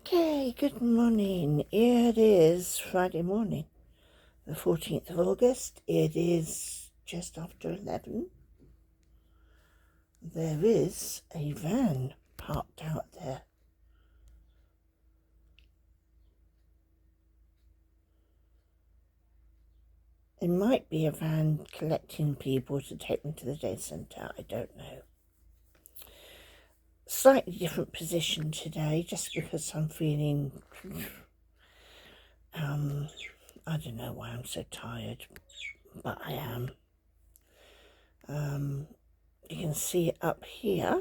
Okay, good morning. Here it is, Friday morning, the 14th of August. It is just after 11. There is a van parked out there. It might be a van collecting people to take them to the day centre, I don't know. Slightly different position today, just because I'm feeling, I don't know why I'm so tired, but I am. You can see it up here.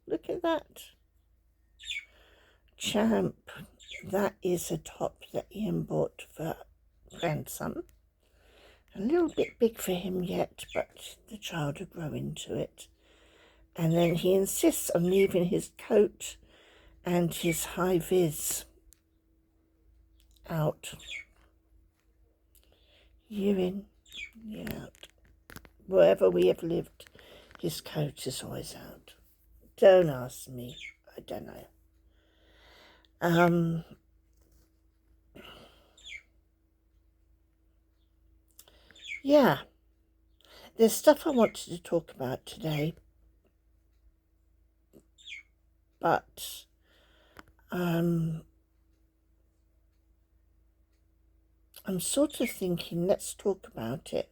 Look at that. Champ. That is a top that Ian bought for grandson. A little bit big for him yet, but the child will grow into it. And then he insists on leaving his coat and his high vis out. Year in, year out. Wherever we have lived, his coat is always out. Don't ask me. I don't know. Yeah. There's stuff I wanted to talk about today, but I'm sort of thinking let's talk about it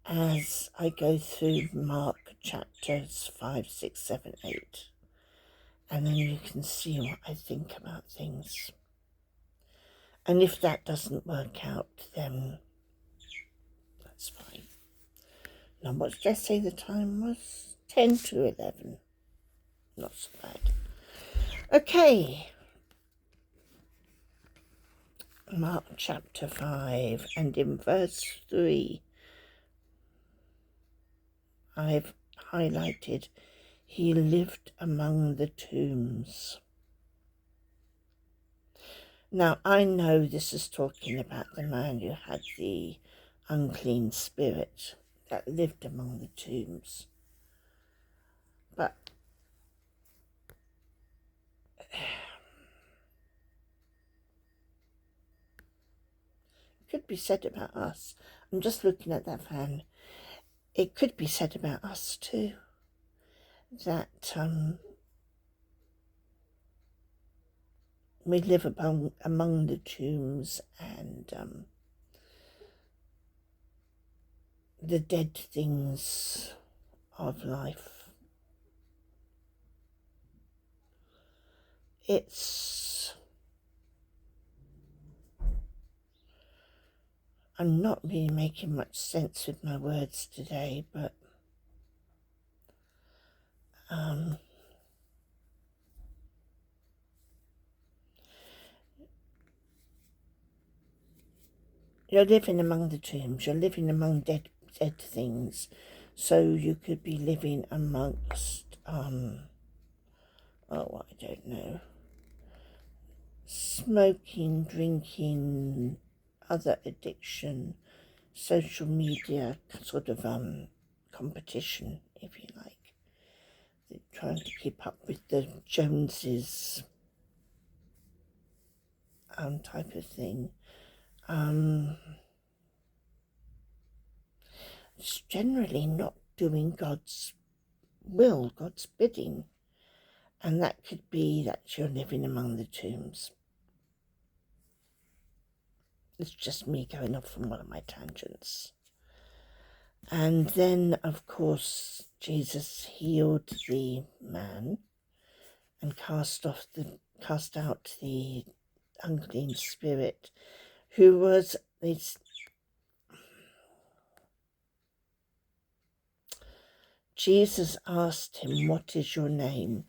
as I go through Mark chapters 5, 6, 7, 8, and then you can see what I think about things. And if that doesn't work out, then that's fine. Now, what did I say the time was? 10 to 11. Not so bad. Okay. Mark chapter 5, and in verse 3, I've highlighted, he lived among the tombs. Now, I know this is talking about the man who had the unclean spirit that lived among the tombs. But it could be said about us. I'm just looking at that van. It could be said about us too, that we live among the tombs and the dead things of life. I'm not really making much sense with my words today, but you're living among the tombs, you're living among dead things, so you could be living amongst, I don't know, smoking, drinking, other addiction, social media sort of competition, if you like. They're trying to keep up with the Joneses type of thing. It's generally not doing God's will, God's bidding. And that could be that you're living among the tombs. It's just me going off on one of my tangents. And then, of course, Jesus healed the man and cast out the unclean spirit, who was this. Jesus asked him, "What is your name?"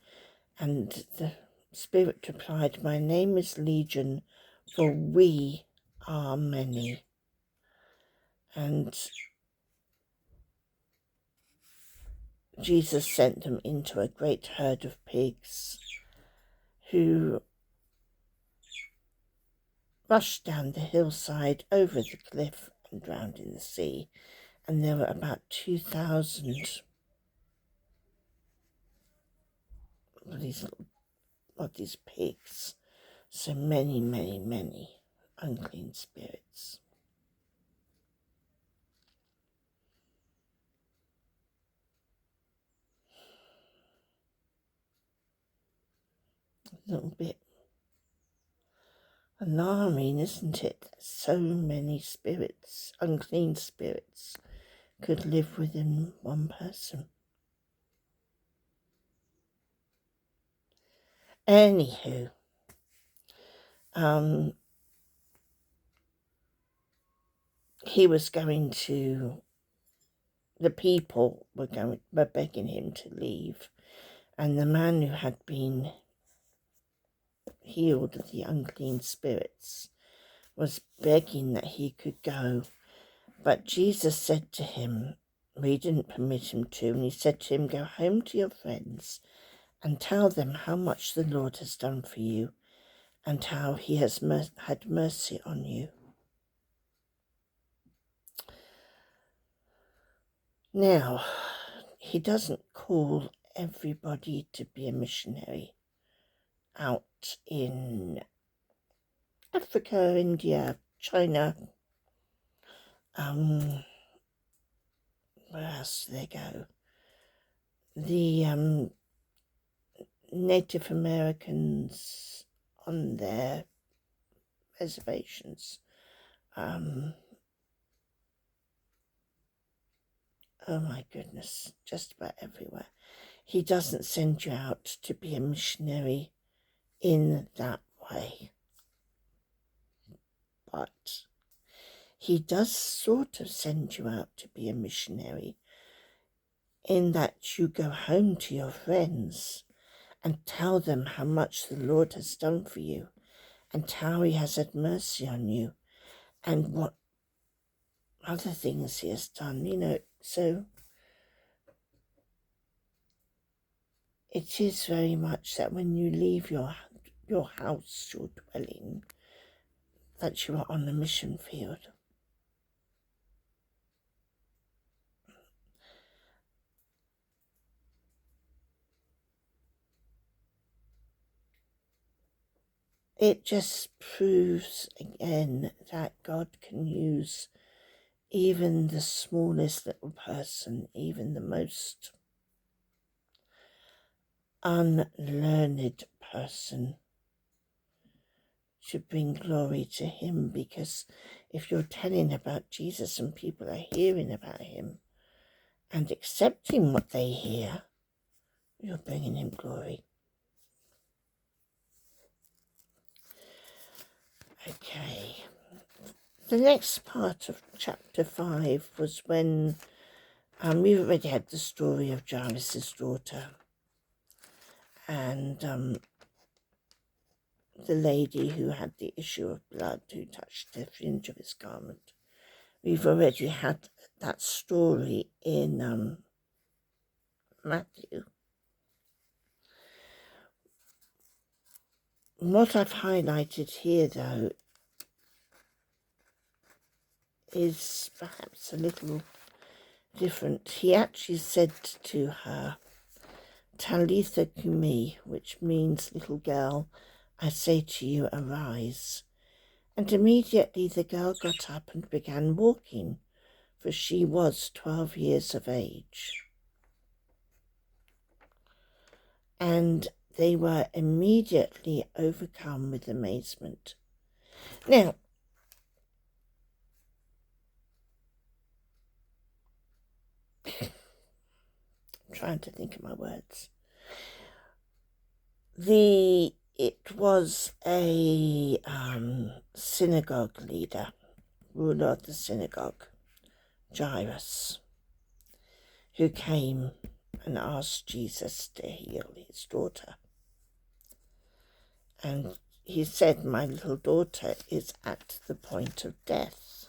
And the spirit replied, "My name is Legion, for we are many." And Jesus sent them into a great herd of pigs who rushed down the hillside, over the cliff, and drowned in the sea. And there were about 2,000 of these pigs. So many, many, many unclean spirits. A little bit alarming, isn't it? That so many spirits, unclean spirits, could live within one person. Anywho, he was going to, the people were begging him to leave, and the man who had been healed of the unclean spirits was begging that he could go. But Jesus said to him, he didn't permit him to, and he said to him, go home to your friends and tell them how much the Lord has done for you and how he has had mercy on you. Now, he doesn't call everybody to be a missionary out in Africa, India, China. Where else do they go? The Native Americans on their reservations. Oh my goodness, just about everywhere. He doesn't send you out to be a missionary in that way. But he does sort of send you out to be a missionary in that you go home to your friends and tell them how much the Lord has done for you and how he has had mercy on you and what other things he has done, so it is very much that when you leave your house, your dwelling, that you are on the mission field. It just proves again that God can use even the smallest little person, even the most unlearned person, to bring glory to him, because if you're telling about Jesus and people are hearing about him and accepting what they hear, you're bringing him glory. Okay. The next part of chapter 5 was when we've already had the story of Jairus' daughter and the lady who had the issue of blood, who touched the fringe of his garment. We've already had that story in Matthew. What I've highlighted here, though, is perhaps a little different. He actually said to her, Talitha Kumi, which means, little girl, I say to you, arise. And immediately the girl got up and began walking, for she was 12 years of age. And they were immediately overcome with amazement. Now, I'm trying to think of my words. It was a synagogue leader, ruler of the synagogue, Jairus, who came and asked Jesus to heal his daughter. And he said, my little daughter is at the point of death.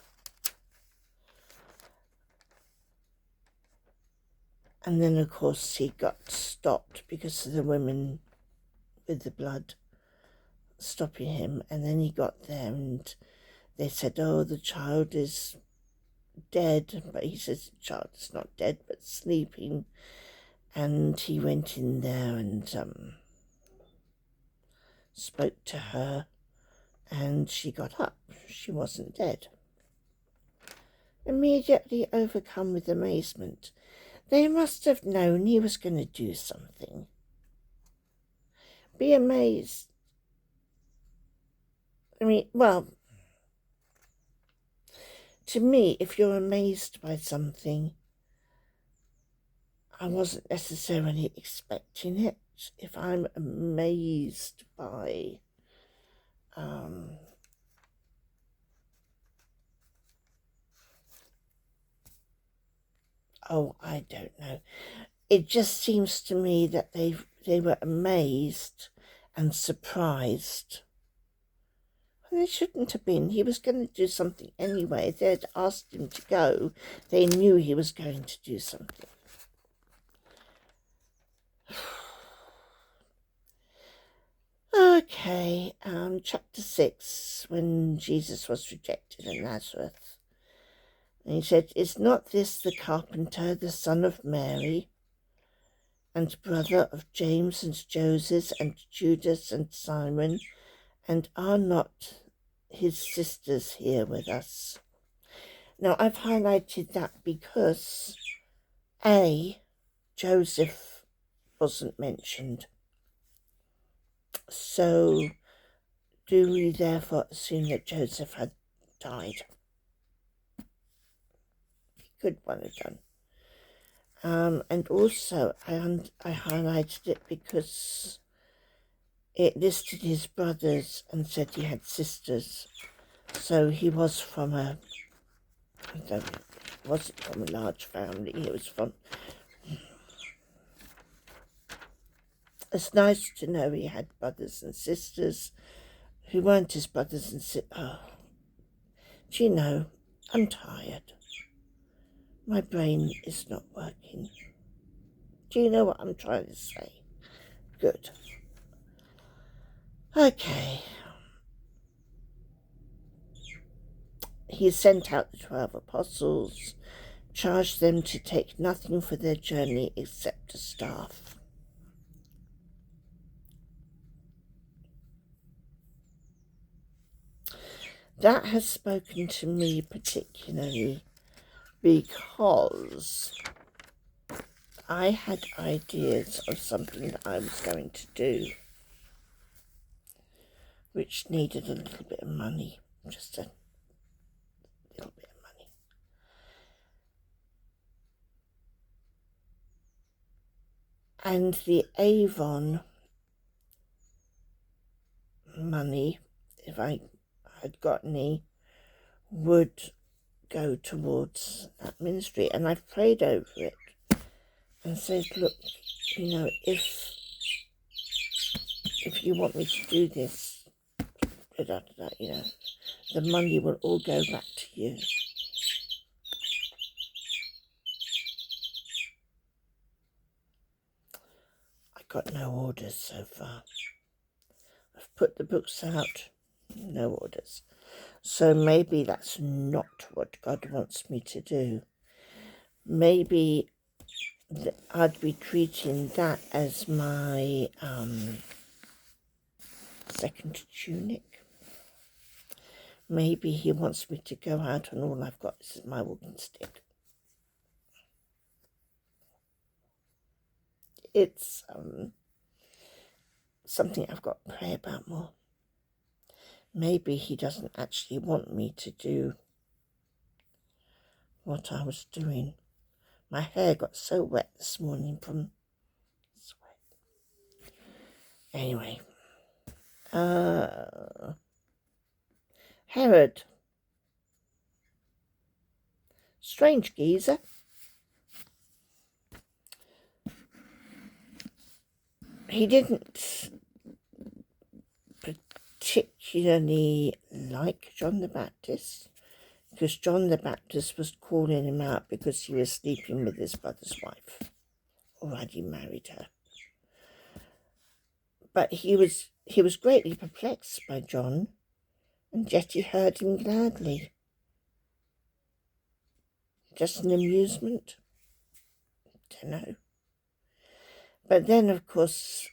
And then, of course, he got stopped because of the women with the blood stopping him. And then he got there and they said, oh, the child is dead. But he says the child is not dead, but sleeping. And he went in there and spoke to her, and she got up. She wasn't dead. Immediately overcome with amazement, they must have known he was going to do something. Be amazed. Well, to me, if you're amazed by something, I wasn't necessarily expecting it. If I'm amazed by I don't know. It just seems to me that they were amazed and surprised. And they shouldn't have been. He was going to do something anyway. If they had asked him to go, they knew he was going to do something. Okay, chapter 6, when Jesus was rejected in Nazareth. And he said, "Is not this the carpenter, the son of Mary, and brother of James and Joseph and Judas and Simon? And are not his sisters here with us?" Now, I've highlighted that because Joseph wasn't mentioned. So, do we therefore assume that Joseph had died? He could well have done. And also, I highlighted it because it listed his brothers and said he had sisters. So he was from wasn't from a large family. He was from... It's nice to know he had brothers and sisters who weren't his brothers and sisters. Oh, do you know, I'm tired. My brain is not working. Do you know what I'm trying to say? Good. Okay. He sent out the 12 apostles, charged them to take nothing for their journey except a staff. That has spoken to me particularly because I had ideas of something that I was going to do which needed a little bit of money, just a little bit of money. And the Avon money, if I had got any, would go towards that ministry. And I've prayed over it and said, look, you know, if you want me to do this, you know, the money will all go back to you. I got no orders so far. I've put the books out, no orders. So maybe that's not what God wants me to do. Maybe I'd be treating that as my second tunic. Maybe he wants me to go out and all I've got is my walking stick. It's something I've got to pray about more. Maybe he doesn't actually want me to do what I was doing. My hair got so wet this morning from sweat. Anyway, Herod. Strange geezer. He didn't particularly like John the Baptist, because John the Baptist was calling him out because he was sleeping with his brother's wife, already married her. But he was greatly perplexed by John, and yet he heard him gladly. Just an amusement? Don't know. But then, of course,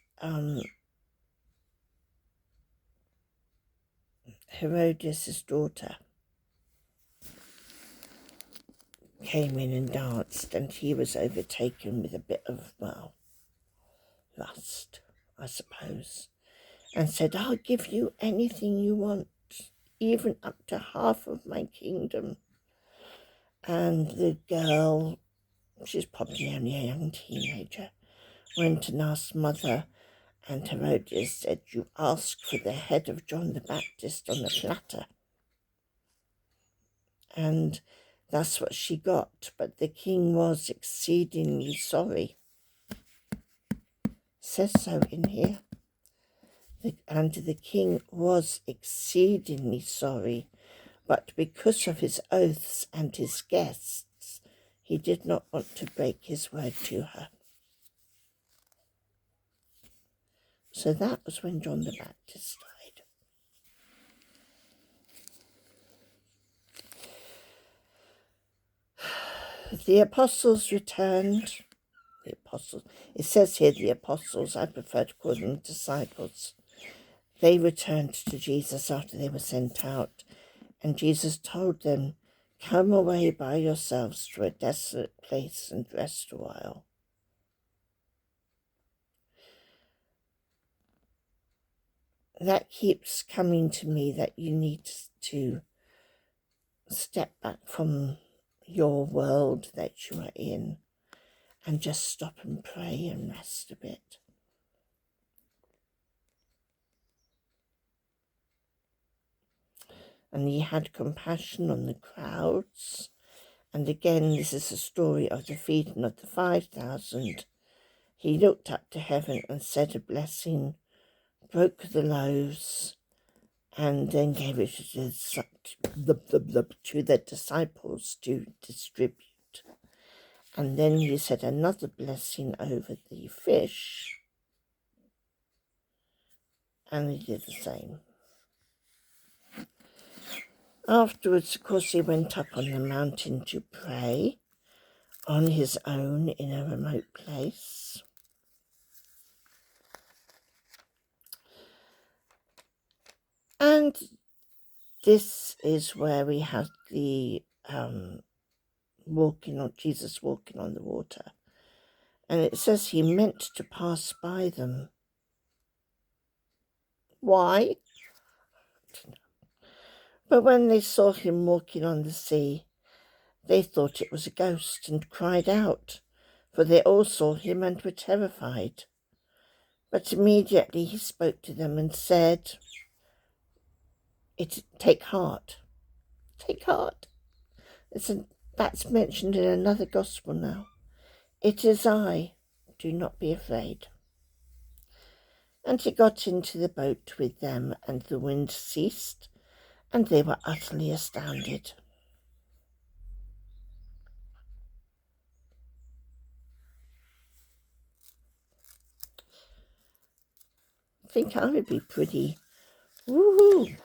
Herodias' daughter came in and danced, and he was overtaken with a bit of, well, lust, I suppose, and said, I'll give you anything you want, even up to half of my kingdom. And the girl, she's probably only a young teenager, went and asked mother, and Herodias said, you asked for the head of John the Baptist on a platter. And that's what she got, but the king was exceedingly sorry. It says so in here. And the king was exceedingly sorry, but because of his oaths and his guests, he did not want to break his word to her. So that was when John the Baptist died. The apostles returned. The apostles, it says here the apostles, I prefer to call them disciples. They returned to Jesus after they were sent out, and Jesus told them, come away by yourselves to a desolate place and rest a while. That keeps coming to me, that you need to step back from your world that you are in and just stop and pray and rest a bit. And he had compassion on the crowds. And again, this is a story of the feeding of the 5,000. He looked up to heaven and said a blessing, broke the loaves, and then gave it to the disciples to distribute. And then he said another blessing over the fish, and he did the same. Afterwards, of course, he went up on the mountain to pray on his own in a remote place. And this is where we have the Jesus walking on the water. And it says he meant to pass by them. Why? But when they saw him walking on the sea, they thought it was a ghost and cried out, for they all saw him and were terrified. But immediately he spoke to them and said, take heart. Take heart. That's mentioned in another gospel now. It is I. Do not be afraid. And he got into the boat with them, and the wind ceased, and they were utterly astounded. I think I would be pretty woohoo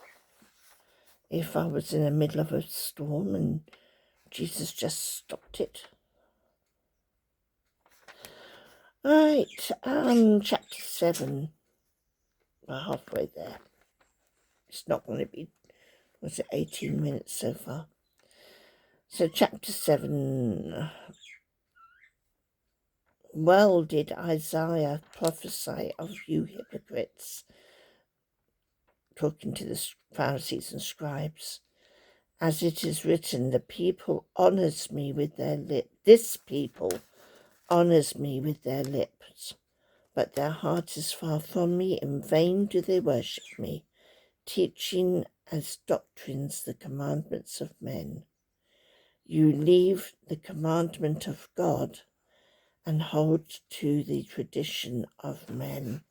if I was in the middle of a storm and Jesus just stopped it. Right, chapter 7. We're halfway there. It's not going to be, 18 minutes so far. So chapter 7. Well did Isaiah prophesy of you hypocrites, talking to the Pharisees and scribes. As it is written, the people honours me with their lips. This people honours me with their lips, but their heart is far from me. In vain do they worship me, teaching as doctrines the commandments of men. You leave the commandment of God and hold to the tradition of men.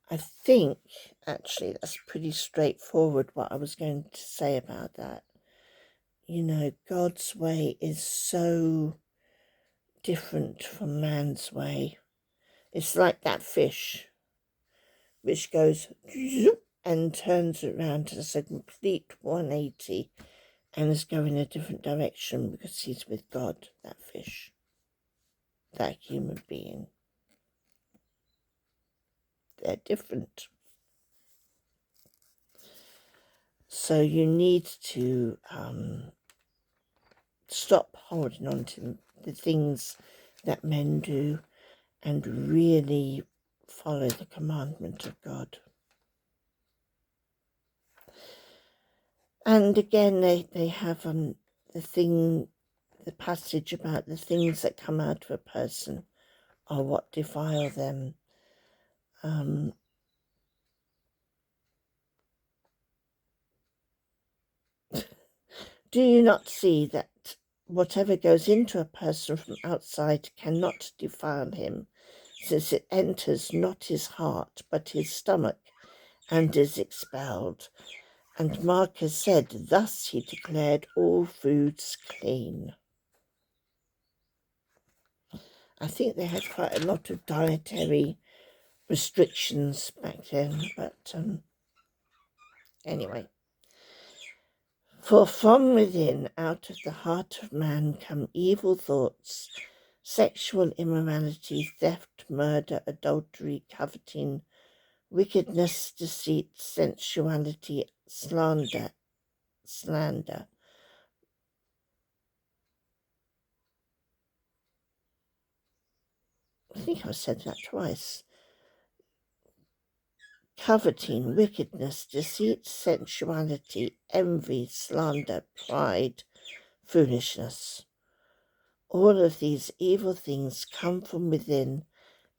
I think, actually, that's pretty straightforward what I was going to say about that. You know, God's way is so different from man's way. It's like that fish, which goes and turns around to a complete 180 and is going a different direction because he's with God, that fish, that human being. they're different. So you need to stop holding on to the things that men do and really follow the commandment of God. And again, they have the passage about the things that come out of a person are what defile them. Do you not see that whatever goes into a person from outside cannot defile him, since it enters not his heart, but his stomach, and is expelled? And Mark has said, thus he declared all foods clean. I think they had quite a lot of dietary restrictions back then, but anyway. For from within, out of the heart of man, come evil thoughts, sexual immorality, theft, murder, adultery, coveting, wickedness, deceit, sensuality, slander. I think I said that twice. Coveting, wickedness, deceit, sensuality, envy, slander, pride, foolishness. All of these evil things come from within,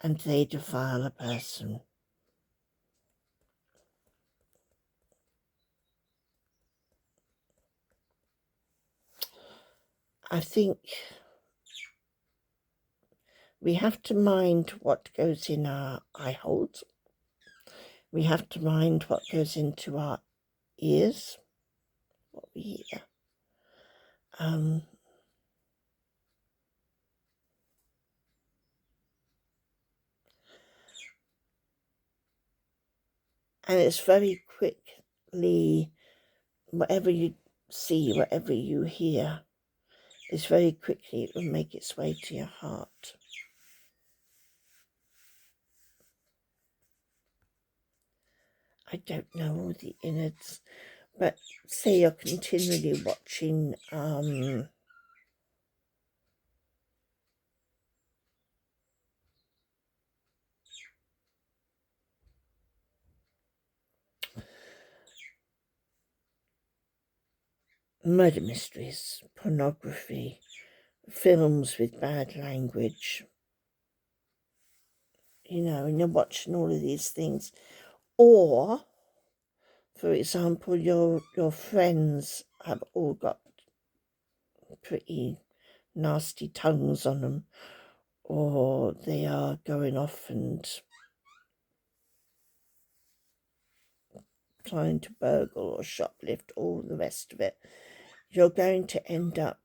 and they defile a person. I think we have to mind what goes in our eye holes. We have to mind what goes into our ears, what we hear. And it's very quickly, whatever you see, whatever you hear, is very quickly, it will make its way to your heart. I don't know all the innards, but say you're continually watching murder mysteries, pornography, films with bad language, and you're watching all of these things. Or, for example, your friends have all got pretty nasty tongues on them, or they are going off and trying to burgle or shoplift, all the rest of it. You're going to end up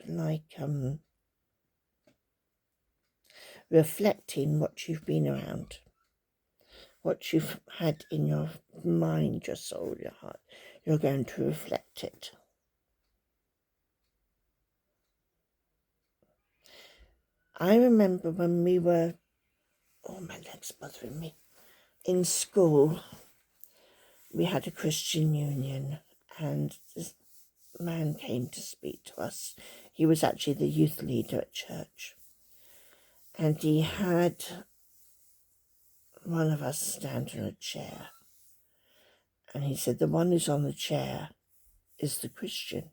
like reflecting what you've been around, what you've had in your mind, your soul, your heart. You're going to reflect it. I remember when we were, my leg's bothering me, in school, we had a Christian union, and this man came to speak to us. He was actually the youth leader at church, and he had one of us stand on a chair, and he said, the one who's on the chair is the Christian.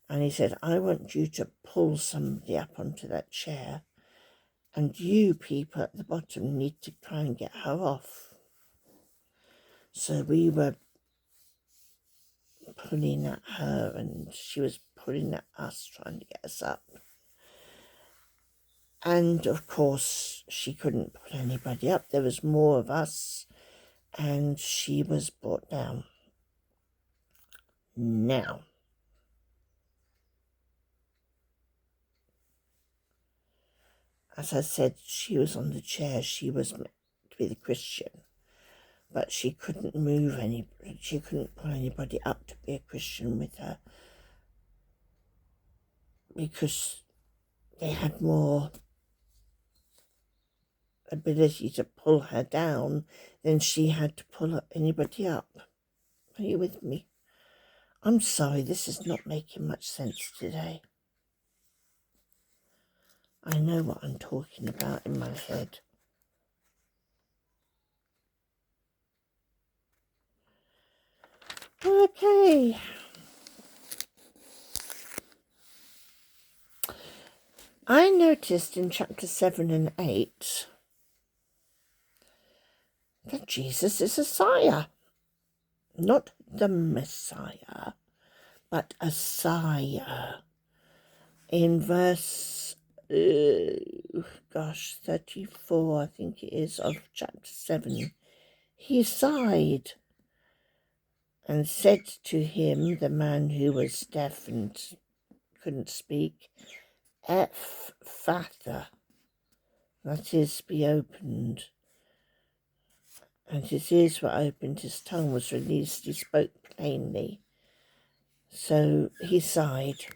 And he said, I want you to pull somebody up onto that chair, and you people at the bottom need to try and get her off. So we were pulling at her, and she was pulling at us, trying to get us up. And of course, she couldn't pull anybody up. There was more of us, and she was brought down. Now, as I said, she was on the chair. She was meant to be the Christian, but she couldn't she couldn't pull anybody up to be a Christian with her. because they had more ability to pull her down than she had to pull anybody up. Are you with me? I'm sorry, this is not making much sense today. I know what I'm talking about in my head. Okay. I noticed in chapter 7 and 8 that Jesus is a sire. Not the Messiah, but a sire. In verse, 34, I think it is, of chapter 7, he sighed and said to him, the man who was deaf and couldn't speak, Ephphatha, that is, be opened. And his ears were opened, his tongue was released, he spoke plainly. So he sighed,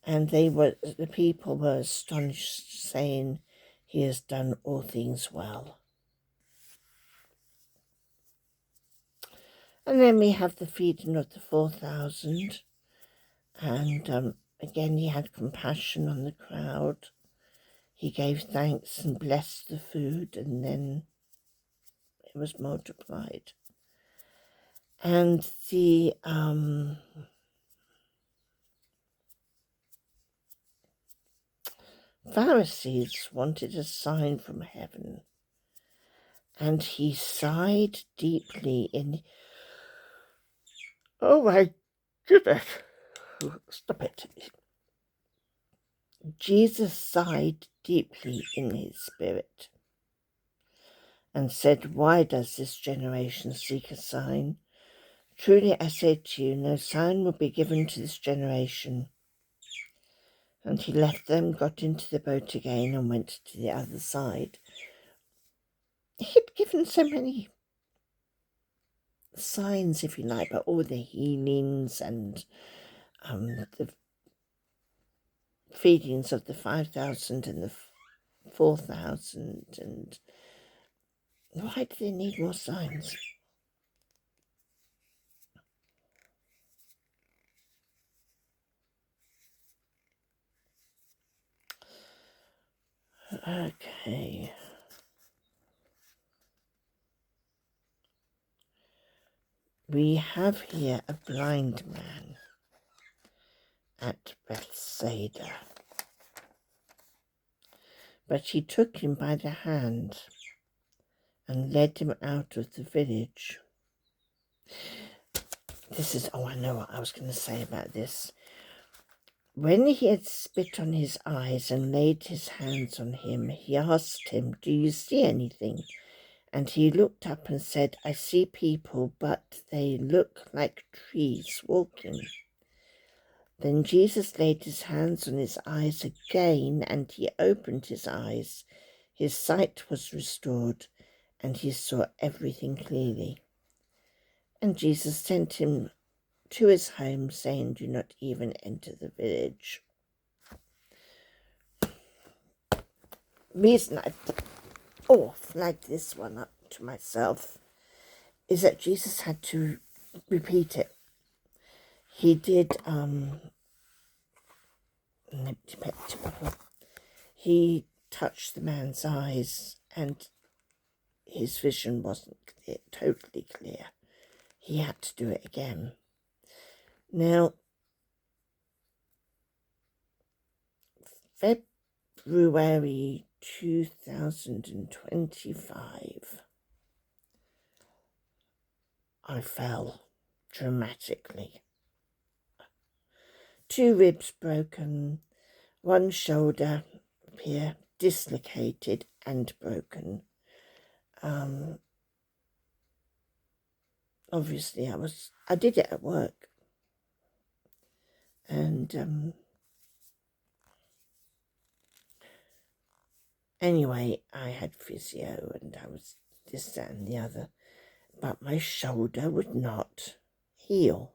and the people were astonished, saying, he has done all things well. And then we have the feeding of the 4,000, and again he had compassion on the crowd. He gave thanks and blessed the food, and then it was multiplied. And the Pharisees wanted a sign from heaven, and he sighed deeply oh my goodness, stop it. Jesus sighed deeply in his spirit and said, why does this generation seek a sign? Truly I say to you, no sign will be given to this generation. And he left them, got into the boat again, and went to the other side. He'd given so many signs, if you like, but all the healings and the feedings of the 5,000 and the 4,000, and why do they need more signs? Okay. We have here a blind man at Bethsaida, but he took him by the hand and led him out of the village. I know what I was going to say about this. When he had spit on his eyes and laid his hands on him, he asked him, do you see anything? And he looked up and said, I see people, but they look like trees walking. Then Jesus laid his hands on his eyes again, and he opened his eyes. His sight was restored, and he saw everything clearly. And Jesus sent him to his home, saying, do not even enter the village. Reason I flagged this one up to myself is that Jesus had to repeat it. He did, he touched the man's eyes and his vision wasn't totally clear. He had to do it again. Now, February 2025, I fell dramatically. 2 ribs broken, 1 shoulder here dislocated and broken. Obviously I did it at work, and anyway, I had physio and I was this, that and the other, but my shoulder would not heal.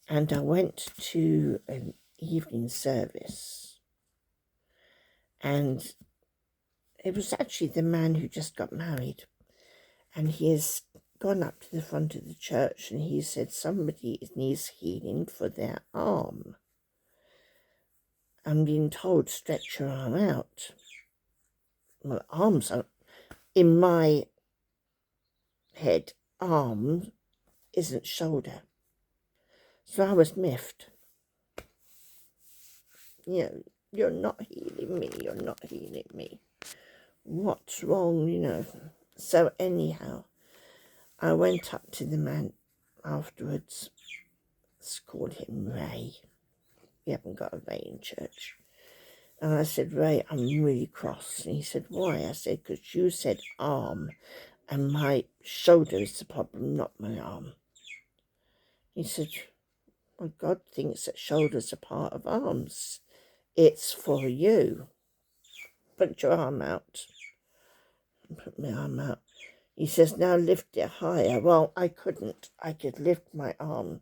And I went to an evening service, and it was actually the man who just got married, and he has gone up to the front of the church and he said somebody needs healing for their arm. I'm being told stretch your arm out. Well, arms are, in my head, arm isn't shoulder. So I was miffed. You know, you're not healing me, you're not healing me. What's wrong, you know? So anyhow, I went up to the man afterwards. Let's call him Ray. We haven't got a Ray in church. And I said, Ray, I'm really cross. And he said, why? I said, because you said arm, and my shoulder is the problem, not my arm. He said, well, God thinks that shoulders are part of arms. It's for you. Put your arm out. Put my arm out. He says, now lift it higher. Well, I couldn't. I could lift my arm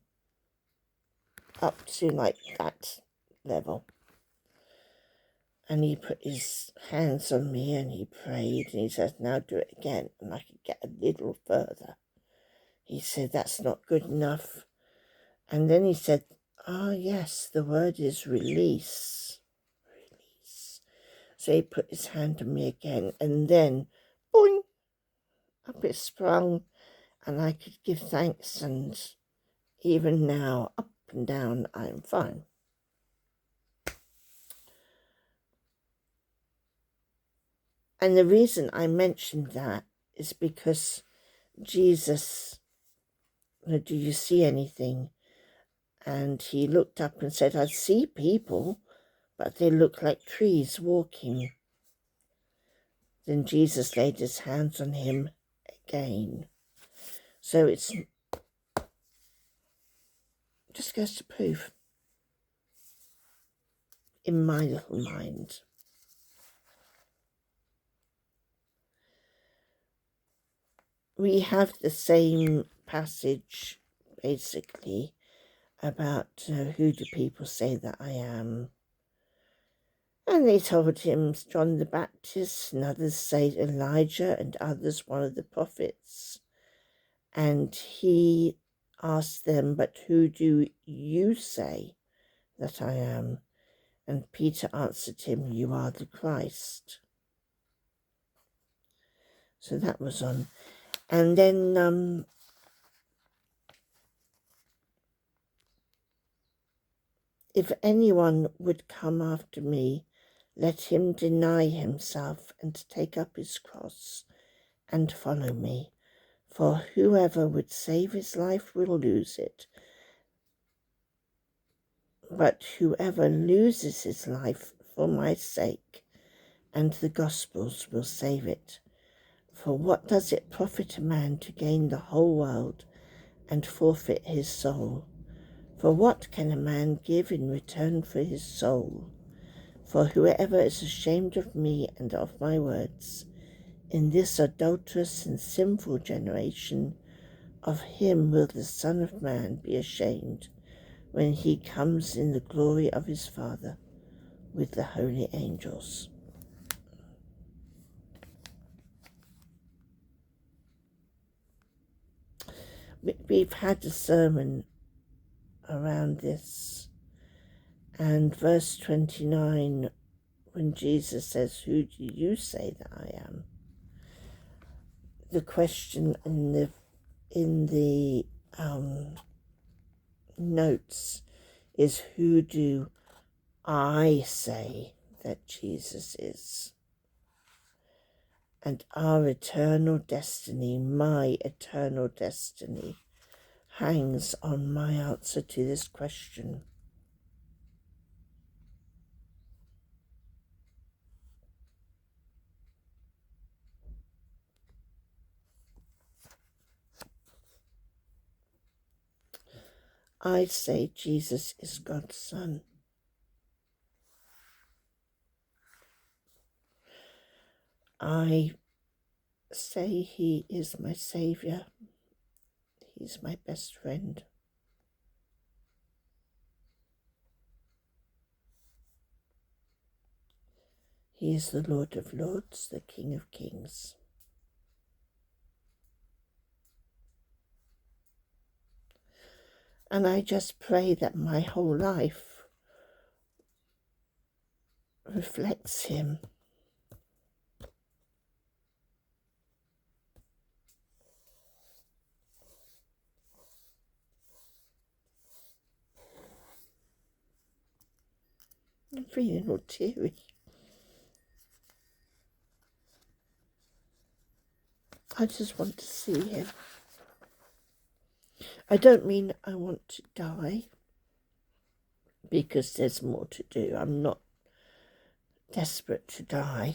up to like that level. And he put his hands on me and he prayed and he says, now do it again. And I could get a little further. He said, that's not good enough. And then he said, yes, the word is release. Release. So he put his hand on me again and then, boing, up it sprung. And I could give thanks, and even now, up and down, I'm fine. And the reason I mentioned that is because Jesus, do you see anything? And he looked up and said, I see people, but they look like trees walking. Then Jesus laid his hands on him again. So it's just goes to prove, in my little mind, we have the same passage, basically, about who do people say that I am. And they told him John the Baptist, and others say Elijah, and others one of the prophets. And he asked them, but who do you say that I am? And Peter answered him, you are the Christ. So that was on. And then if anyone would come after me, let him deny himself and take up his cross and follow me. For whoever would save his life will lose it, but whoever loses his life for my sake and the gospel's will save it. For what does it profit a man to gain the whole world and forfeit his soul? For what can a man give in return for his soul? For whoever is ashamed of me and of my words, in this adulterous and sinful generation, of him will the Son of Man be ashamed, when he comes in the glory of his Father with the holy angels. We've had a sermon around this, and verse 29, when Jesus says, who do you say that I am? The question in the notes is, who do I say that Jesus is? And our eternal destiny, my eternal destiny, hangs on my answer to this question. I say Jesus is God's Son. I say he is my Saviour. He's my best friend. He is the Lord of Lords, the King of Kings. And I just pray that my whole life reflects him. I'm feeling all teary. I just want to see him. I don't mean I want to die, because there's more to do. I'm not desperate to die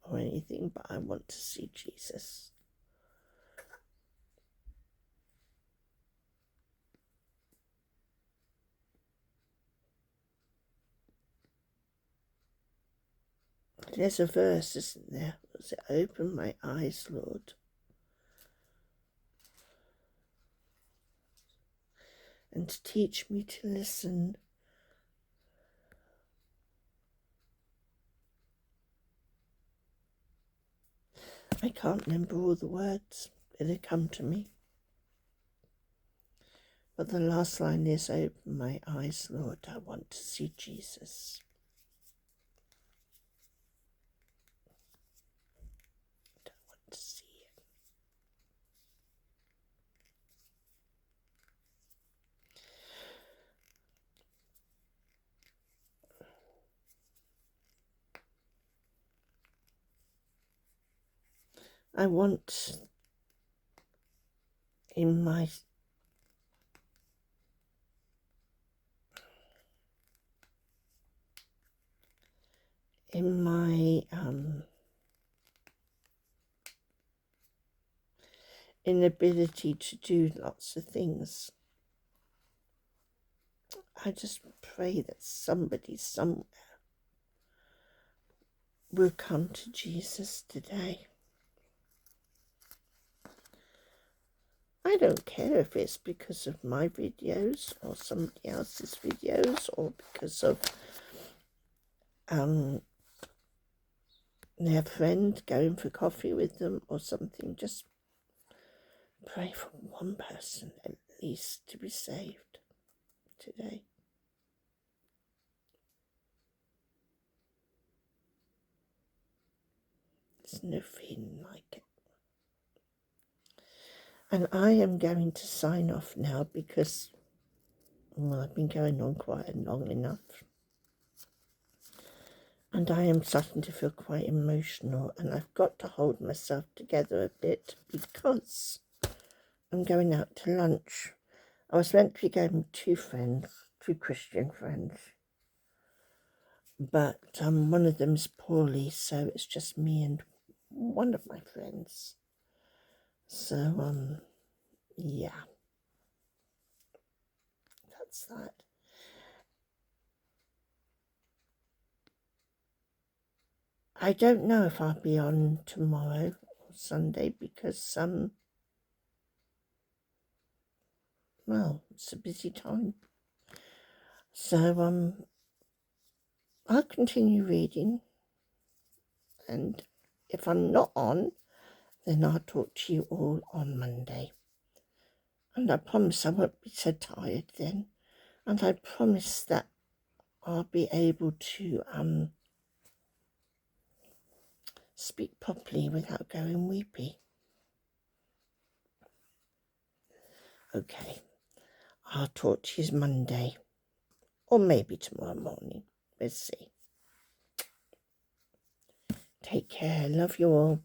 or anything, but I want to see Jesus. There's a verse, isn't there? Was it open my eyes, Lord? And to teach me to listen. I can't remember all the words that have come to me. But the last line is, open my eyes, Lord, I want to see Jesus. I want to see him. I want in my inability to do lots of things. I just pray that somebody somewhere will come to Jesus today. I don't care if it's because of my videos or somebody else's videos, or because of their friend going for coffee with them or something. Just pray for one person at least to be saved today. There's no feeling like it. And I am going to sign off now because, well, I've been going on quite long enough. And I am starting to feel quite emotional, and I've got to hold myself together a bit because I'm going out to lunch. I was meant to be going with two Christian friends, but one of them's poorly, so it's just me and one of my friends. So, yeah, that's that. I don't know if I'll be on tomorrow or Sunday because, well, it's a busy time. So, I'll continue reading, and if I'm not on, then I'll talk to you all on Monday. And I promise I won't be so tired then. And I promise that I'll be able to speak properly without going weepy. Okay, I'll talk to you Monday, or maybe tomorrow morning. Let's see. Take care. Love you all.